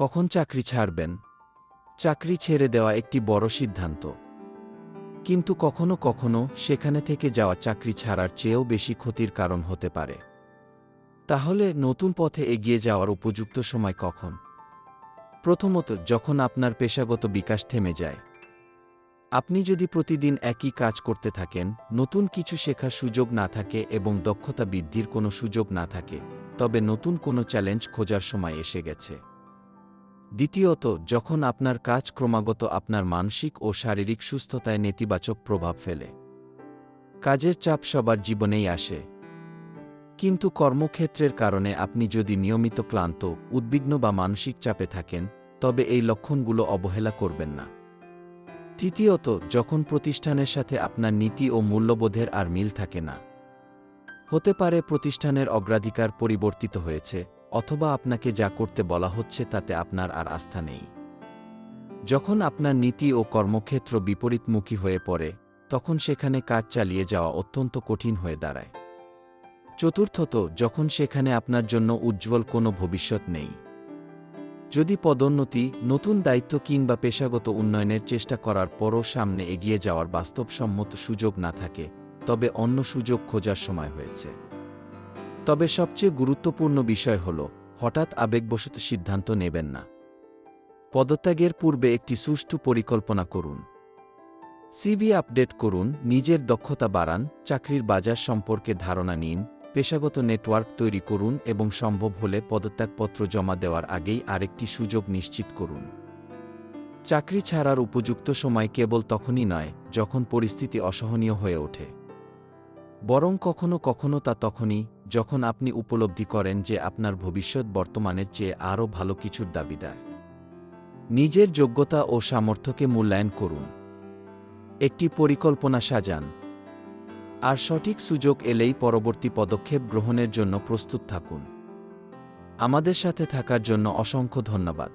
কখন চাকরি ছাড়বেন? চাকরি ছেড়ে দেওয়া একটি বড় সিদ্ধান্ত। কিন্তু কখনো কখনো সেখানে থেকে যাওয়া চাকরি ছাড়ার চেয়েও বেশি ক্ষতির কারণ হতে পারে। তাহলে নতুন পথে এগিয়ে যাওয়ার উপযুক্ত সময় কখন? প্রথমত, যখন আপনার পেশাগত বিকাশ থেমে যায়। আপনি যদি প্রতিদিন একই কাজ করতে থাকেন, নতুন কিছু শেখার সুযোগ না থাকে এবং দক্ষতা বৃদ্ধির কোনো সুযোগ না থাকে, তবে নতুন কোনো চ্যালেঞ্জ খোঁজার সময় এসে গেছে। দ্বিতীয়ত, যখন আপনার কাজ ক্রমাগত আপনার মানসিক ও শারীরিক সুস্থতায় নেতিবাচক প্রভাব ফেলে। কাজের চাপ সবার জীবনেই আসে, কিন্তু কর্মক্ষেত্রের কারণে আপনি যদি নিয়মিত ক্লান্ত, উদ্বিগ্ন বা মানসিক চাপে থাকেন, তবে এই লক্ষণগুলো অবহেলা করবেন না। তৃতীয়ত, যখন প্রতিষ্ঠানের সাথে আপনার নীতি ও মূল্যবোধের আর মিল থাকে না। হতে পারে প্রতিষ্ঠানের অগ্রাধিকার পরিবর্তিত হয়েছে, অথবা আপনাকে যা করতে বলা হচ্ছে তাতে আপনার আর আস্থা নেই। যখন আপনার নীতি ও কর্মক্ষেত্র বিপরীতমুখী হয়ে পড়ে, তখন সেখানে কাজ চালিয়ে যাওয়া অত্যন্ত কঠিন হয়ে দাঁড়ায়। চতুর্থত, যখন সেখানে আপনার জন্য উজ্জ্বল কোনো ভবিষ্যৎ নেই। যদি পদোন্নতি, নতুন দায়িত্ব কিংবা পেশাগত উন্নয়নের চেষ্টা করার পরও সামনে এগিয়ে যাওয়ার বাস্তবসম্মত সুযোগ না থাকে, তবে অন্য সুযোগ খোঁজার সময় হয়েছে। তবে সবচেয়ে গুরুত্বপূর্ণ বিষয় হল, হঠাৎ আবেগবশত সিদ্ধান্ত নেবেন না। পদত্যাগের পূর্বে একটি সুষ্ঠু পরিকল্পনা করুন। সিভি আপডেট করুন, নিজের দক্ষতা বাড়ান, চাকরির বাজার সম্পর্কে ধারণা নিন, পেশাগত নেটওয়ার্ক তৈরি করুন এবং সম্ভব হলে পদত্যাগপত্র জমা দেওয়ার আগেই আরেকটি সুযোগ নিশ্চিত করুন। চাকরি ছাড়ার উপযুক্ত সময় কেবল তখনই নয়, যখন পরিস্থিতি অসহনীয় হয়ে ওঠে। বরং কখনো কখনো তা তখনই, যখন আপনি উপলব্ধি করেন যে আপনার ভবিষ্যৎ বর্তমানের চেয়ে আরও ভালো কিছুর দাবিদার। নিজের যোগ্যতা ও সামর্থ্যকে মূল্যায়ন করুন। একটি পরিকল্পনা সাজান। আর সঠিক সুযোগ এলেই পরবর্তী পদক্ষেপ গ্রহণের জন্য প্রস্তুত থাকুন। আমাদের সাথে থাকার জন্য অসংখ্য ধন্যবাদ।